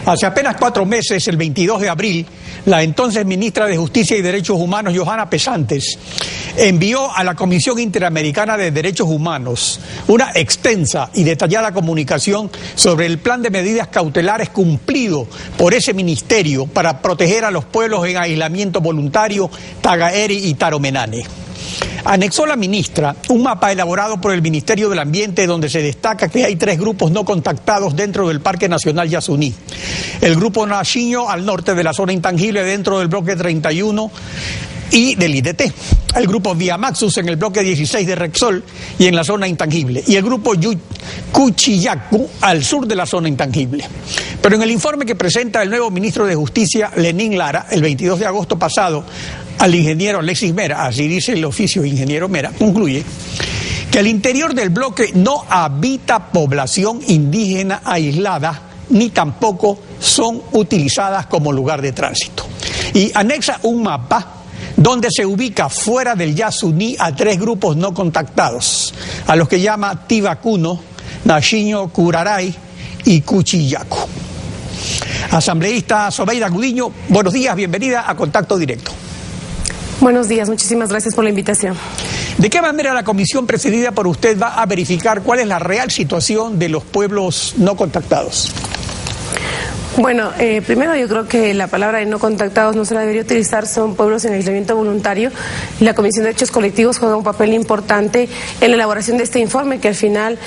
Hace apenas 4 meses, el 22 de abril, la entonces ministra de Justicia y Derechos Humanos, Johanna Pesantes, envió a la Comisión Interamericana de Derechos Humanos una extensa y detallada comunicación sobre el plan de medidas cautelares cumplido por ese ministerio para proteger a los pueblos en aislamiento voluntario Tagaeri y Taromenane. Anexó la ministra un mapa elaborado por el Ministerio del Ambiente donde se destaca que hay 3 grupos no contactados dentro del Parque Nacional Yasuní. El grupo Nashinyo al norte de la zona intangible dentro del bloque 31 y del IDT. El grupo Viamaxus en el bloque 16 de Rexol y en la zona intangible. Y el grupo Cuchillacu al sur de la zona intangible. Pero en el informe que presenta el nuevo ministro de Justicia, Lenín Lara, el 22 de agosto pasado, al ingeniero Alexis Mera, así dice el oficio ingeniero Mera, concluye que al interior del bloque no habita población indígena aislada, ni tampoco son utilizadas como lugar de tránsito. Y anexa un mapa donde se ubica fuera del Yasuní a 3 grupos no contactados, a los que llama Tivacuno, Nashinyo Curaray y Cuchillacu. Asambleísta Zobeida Gudiño, buenos días, bienvenida a Contacto Directo. Buenos días, muchísimas gracias por la invitación. ¿De qué manera la comisión presidida por usted va a verificar cuál es la real situación de los pueblos no contactados? Bueno, primero yo creo que la palabra de no contactados no se la debería utilizar, son pueblos en aislamiento voluntario, y la Comisión de Derechos Colectivos juega un papel importante en la elaboración de este informe, que al final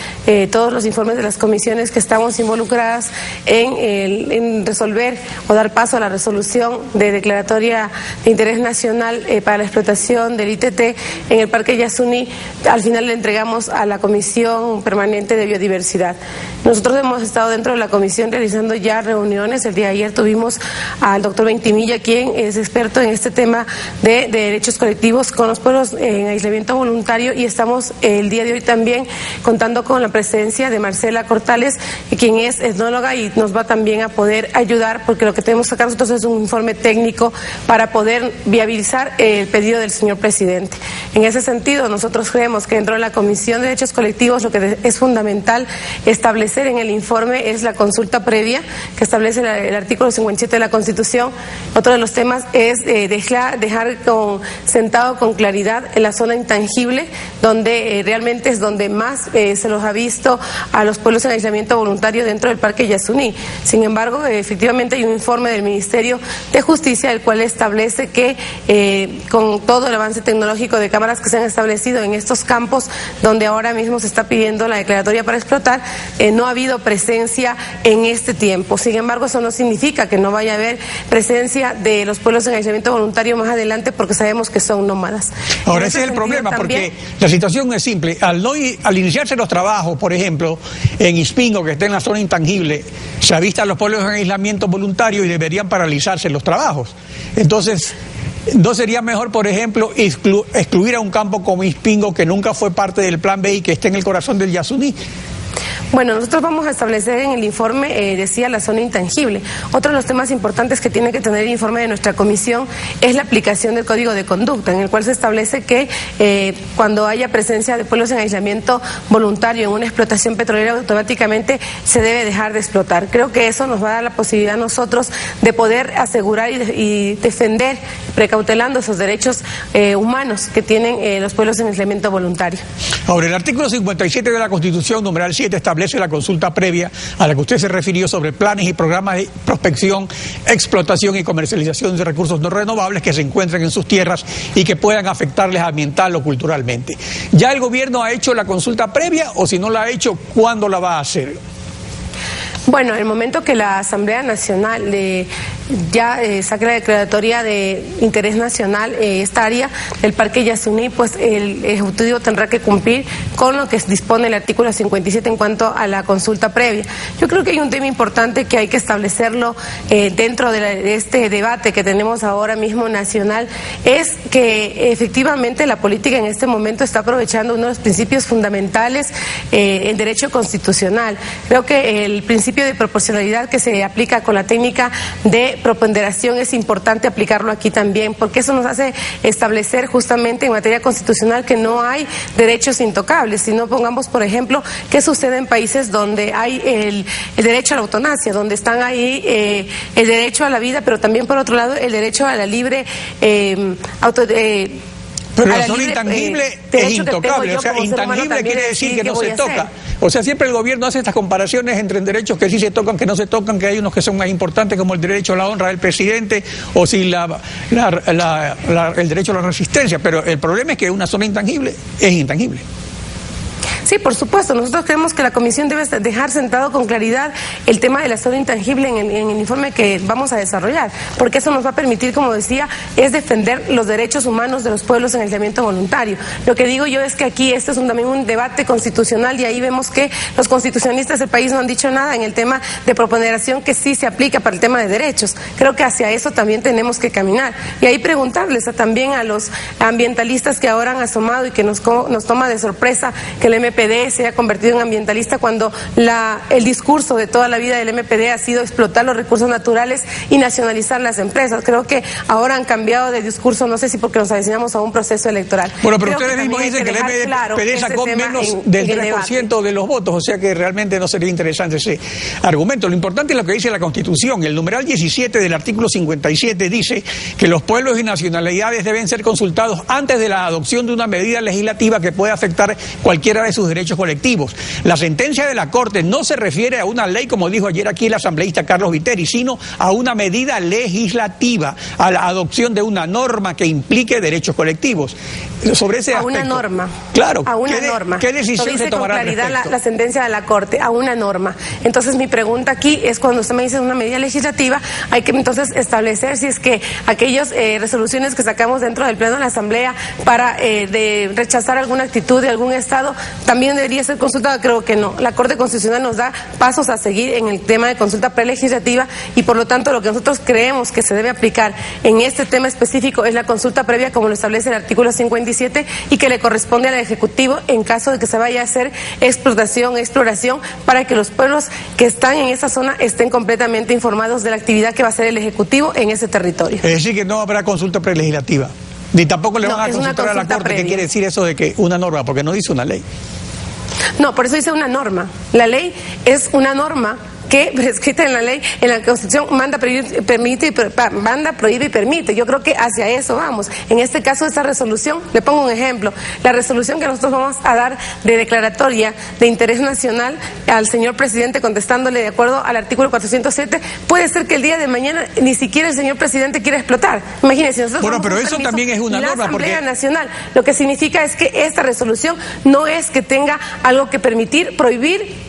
todos los informes de las comisiones que estamos involucradas en resolver o dar paso a la resolución de declaratoria de interés nacional para la explotación del ITT en el Parque Yasuní, al final le entregamos a la Comisión Permanente de Biodiversidad. Nosotros hemos estado dentro de la comisión realizando ya reuniones. El día de ayer tuvimos al doctor Ventimilla, quien es experto en este tema de derechos colectivos con los pueblos en aislamiento voluntario, y estamos el día de hoy también contando con la presencia de Marcela Cortales, quien es etnóloga y nos va también a poder ayudar, porque lo que tenemos acá nosotros es un informe técnico para poder viabilizar el pedido del señor presidente. En ese sentido, nosotros creemos que dentro de la Comisión de Derechos Colectivos lo que es fundamental establecer en el informe es la consulta previa que establece el artículo 57 de la Constitución. Otro de los temas es dejar sentado con claridad en la zona intangible, donde realmente es donde más se los ha visto a los pueblos en aislamiento voluntario dentro del Parque Yasuní. Sin embargo, efectivamente hay un informe del Ministerio de Justicia, el cual establece que con todo el avance tecnológico de cámaras que se han establecido en estos campos, donde ahora mismo se está pidiendo la declaratoria para explotar, no ha habido presencia en este tiempo. Sin embargo, eso no significa que no vaya a haber presencia de los pueblos en aislamiento voluntario más adelante, porque sabemos que son nómadas. Ahora, ese es el problema, porque la situación es simple. Al iniciarse los trabajos, por ejemplo, en Ispingo, que está en la zona intangible, se avistan los pueblos en aislamiento voluntario y deberían paralizarse los trabajos. Entonces, ¿no sería mejor, por ejemplo, excluir a un campo como Ispingo, que nunca fue parte del Plan B y que está en el corazón del Yasuní? Bueno, nosotros vamos a establecer en el informe, decía, la zona intangible. Otro de los temas importantes que tiene que tener el informe de nuestra comisión es la aplicación del Código de Conducta, en el cual se establece que cuando haya presencia de pueblos en aislamiento voluntario en una explotación petrolera, automáticamente se debe dejar de explotar. Creo que eso nos va a dar la posibilidad a nosotros de poder asegurar y defender, precautelando esos derechos humanos que tienen los pueblos en aislamiento voluntario. Ahora, el artículo 57 de la Constitución, numeral 7, establece la consulta previa a la que usted se refirió sobre planes y programas de prospección, explotación y comercialización de recursos no renovables que se encuentren en sus tierras y que puedan afectarles ambiental o culturalmente. ¿Ya el gobierno ha hecho la consulta previa, o si no la ha hecho, cuándo la va a hacer? Bueno, el momento que la Asamblea Nacional ya saque la declaratoria de interés nacional, esta área del Parque Yasuní, pues el Ejecutivo tendrá que cumplir con lo que dispone el artículo 57 en cuanto a la consulta previa. Yo creo que hay un tema importante que hay que establecerlo dentro de este debate que tenemos ahora mismo nacional, es que efectivamente la política en este momento está aprovechando uno de los principios fundamentales en derecho constitucional. Creo que el principio de proporcionalidad que se aplica con la técnica de de proponderación es importante aplicarlo aquí también, porque eso nos hace establecer justamente en materia constitucional que no hay derechos intocables. Si no, pongamos, por ejemplo, qué sucede en países donde hay el derecho a la eutanasia, donde están ahí el derecho a la vida, pero también, por otro lado, el derecho a la libre pero la zona intangible es intocable, o sea, intangible quiere decir que no se toca. O sea, siempre el gobierno hace estas comparaciones entre derechos que sí se tocan, que no se tocan, que hay unos que son más importantes como el derecho a la honra del presidente o si el derecho a la resistencia, pero el problema es que una zona intangible es intangible. Sí, por supuesto. Nosotros creemos que la Comisión debe dejar sentado con claridad el tema de la zona intangible en el informe que vamos a desarrollar, porque eso nos va a permitir, como decía, es defender los derechos humanos de los pueblos en aislamiento voluntario. Lo que digo yo es que aquí este es también un debate constitucional y ahí vemos que los constitucionalistas del país no han dicho nada en el tema de proponderación que sí se aplica para el tema de derechos. Creo que hacia eso también tenemos que caminar. Y ahí preguntarles también a los ambientalistas que ahora han asomado y que nos toma de sorpresa que el MPD se ha convertido en ambientalista cuando el discurso de toda la vida del MPD ha sido explotar los recursos naturales y nacionalizar las empresas. Creo que ahora han cambiado de discurso, no sé si porque nos avecinamos a un proceso electoral. Bueno, pero ustedes mismos dicen que el MPD sacó menos del 3% de los votos, o sea que realmente no sería interesante ese argumento. Lo importante es lo que dice la Constitución. El numeral 17 del artículo 57 dice que los pueblos y nacionalidades deben ser consultados antes de la adopción de una medida legislativa que pueda afectar cualquiera de sus derechos colectivos. La sentencia de la Corte no se refiere a una ley, como dijo ayer aquí el asambleísta Carlos Viteri, sino a una medida legislativa, a la adopción de una norma que implique derechos colectivos. Sobre ese aspecto, a una norma. Claro. A una norma. ¿Qué decisión se tomará? Con claridad la sentencia de la Corte, a una norma. Entonces mi pregunta aquí es, cuando usted me dice una medida legislativa, hay que entonces establecer si es que aquellas resoluciones que sacamos dentro del Pleno de la Asamblea para de rechazar alguna actitud de algún Estado también debería ser consultada. Creo que no. La Corte Constitucional nos da pasos a seguir en el tema de consulta prelegislativa y por lo tanto lo que nosotros creemos que se debe aplicar en este tema específico es la consulta previa, como lo establece el artículo 57, y que le corresponde al Ejecutivo en caso de que se vaya a hacer exploración, para que los pueblos que están en esa zona estén completamente informados de la actividad que va a hacer el Ejecutivo en ese territorio. Es decir, que no habrá consulta prelegislativa, ni tampoco le van a consultar a la Corte. ¿Qué quiere decir eso de que una norma? Porque no dice una ley. No, por eso dice una norma. La ley es una norma que escrita en la ley, en la Constitución, manda, prohíbe y permite. Yo creo que hacia eso vamos. En este caso, esta resolución, le pongo un ejemplo, la resolución que nosotros vamos a dar de declaratoria de interés nacional al señor presidente, contestándole de acuerdo al artículo 407, puede ser que el día de mañana ni siquiera el señor presidente quiera explotar. Imagínense, nosotros bueno, pero eso también es una norma, Asamblea Nacional. Lo que significa es que esta resolución no es que tenga algo que permitir, prohibir.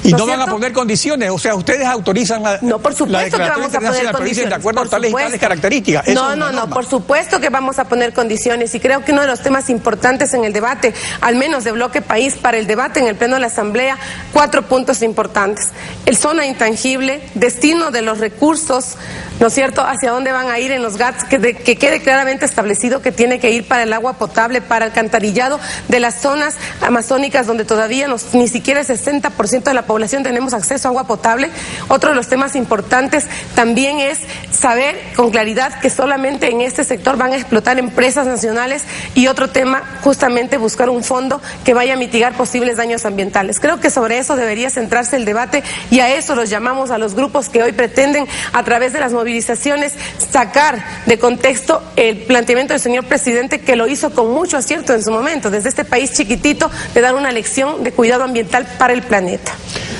Y no van a poner condiciones, o sea, ustedes autorizan la No, por supuesto que vamos a poner condiciones. De acuerdo a tales y tales características. No, por supuesto que vamos a poner condiciones y creo que uno de los temas importantes en el debate, al menos de Bloque País, para el debate en el Pleno de la Asamblea, 4 puntos importantes. El zona intangible, destino de los recursos, ¿no es cierto?, hacia dónde van a ir en los GATS, que quede claramente establecido que tiene que ir para el agua potable, para el alcantarillado de las zonas amazónicas donde todavía ni siquiera el 60% de la población tenemos acceso a agua potable. Otro de los temas importantes también es saber con claridad que solamente en este sector van a explotar empresas nacionales, y otro tema, justamente buscar un fondo que vaya a mitigar posibles daños ambientales. Creo que sobre eso debería centrarse el debate y a eso los llamamos a los grupos que hoy pretenden, a través de las movilizaciones, sacar de contexto el planteamiento del señor presidente, que lo hizo con mucho acierto en su momento, desde este país chiquitito, de dar una lección de cuidado ambiental para el planeta.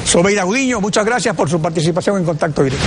Sobeida Gudiño, muchas gracias por su participación en Contacto Directo.